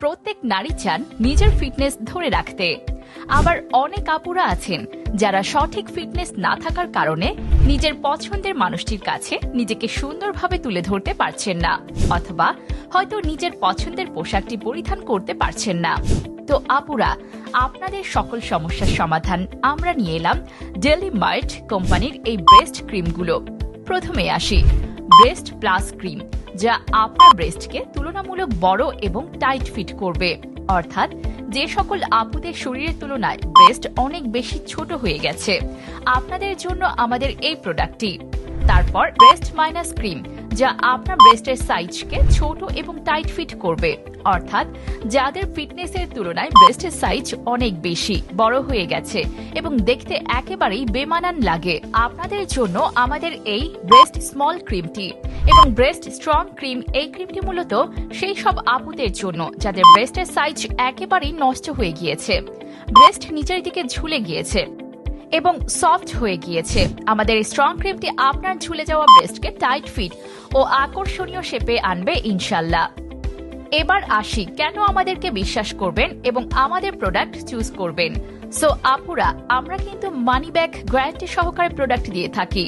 প্রত্যেক নারী চান নিজের ফিটনেস ধরে রাখতে। আবার অনেক আপুরা আছেন যারা সঠিক ফিটনেস না থাকার কারণে নিজের পছন্দের মানুষটির কাছে নিজেকে সুন্দরভাবে তুলে ধরতে পারছেন না, অথবা হয়তো নিজের পছন্দের পোশাকটি পরিধান করতে পারছেন না। তো আপুরা, আপনাদের সকল সমস্যার সমাধান আমরা নিয়ে এলাম ডেলি মার্ট কোম্পানির এই ব্রেস্ট ক্রিমগুলো। প্রথমে আসি ব্রেস্ট প্লাস ক্রিম, যা আপনার ব্রেস্টকে তুলনামূলক বড় এবং টাইট ফিট করবে। অর্থাৎ যে সকল আপুদের শরীরের তুলনায় ব্রেস্ট অনেক বেশি ছোট হয়ে গেছে, আপনাদের জন্য আমাদের এই প্রোডাক্টটি। তারপর ব্রেস্ট মাইনাস ক্রিম, যা আপনার ব্রেস্টের সাইজকে ছোট এবং টাইট ফিট করবে। অর্থাৎ যাদের ফিটনেসের তুলনায় ব্রেস্টের সাইজ অনেক বেশি বড় হয়ে গেছে এবং দেখতে একেবারেই বেমানান লাগে, আপনাদের জন্য আমাদের এই ব্রেস্ট স্মল ক্রিমটি। এবং ব্রেস্ট স্ট্রং ক্রিম, এই ক্রিমটি মূলত সেই সব আপুদের জন্য যাদের ব্রেস্টের সাইজ একেবারেই নষ্ট হয়ে গিয়েছে, ব্রেস্ট নিচের দিকে ঝুলে গিয়েছে এবং সফট হয়ে গিয়েছে। আমাদের স্ট্রং ক্রিমটি আপনার ঝুলে যাওয়া ব্রেস্টকে টাইট ফিট ও আকর্ষণীয় শেপে আনবে ইনশাল্লাহ। এবার আসি কেন আমাদেরকে বিশ্বাস করবেন এবং আমাদের প্রোডাক্ট চুজ করবেন। সো আপুরা, আমরা কিন্তু মানি ব্যাক গ্যারান্টি সহকারে প্রোডাক্ট দিয়ে থাকি।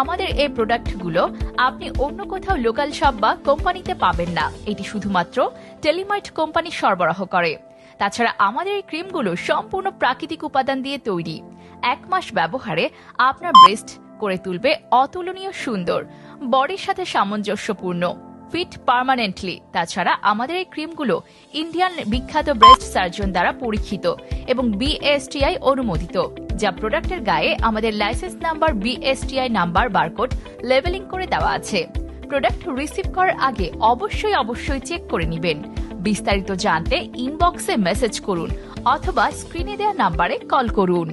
আমাদের এই প্রোডাক্টগুলো আপনি অন্য কোথাও লোকাল শপ বা কোম্পানিতে পাবেন না, এটি শুধুমাত্র টেলিমার্ট কোম্পানি সরবরাহ করে। তাছাড়া আমাদের এই ক্রিমগুলো সম্পূর্ণ প্রাকৃতিক উপাদান দিয়ে তৈরি। 1 মাস ব্যবহারে আপনার ব্রেস্ট করে তুলবে অতুলনীয় সুন্দর, বডির সাথে সামঞ্জস্যপূর্ণ, ফিট পার্মানেন্টলি। তাছাড়া আমাদের এই ক্রিমগুলো ইন্ডিয়ান বিখ্যাত ব্রেস্ট সার্জন দ্বারা পরীক্ষিত এবং BSTI অনুমোদিত, যা প্রোডাক্টের গায়ে আমাদের licence number BSTI number barcode labelling করে দেওয়া আছে। প্রোডাক্ট রিসিভ করার আগে অবশ্যই চেক করে নেবেন। বিস্তারিত জানতে ইনবক্সে মেসেজ করুন অথবা স্ক্রিনে দেওয়া নাম্বারে কল করুন।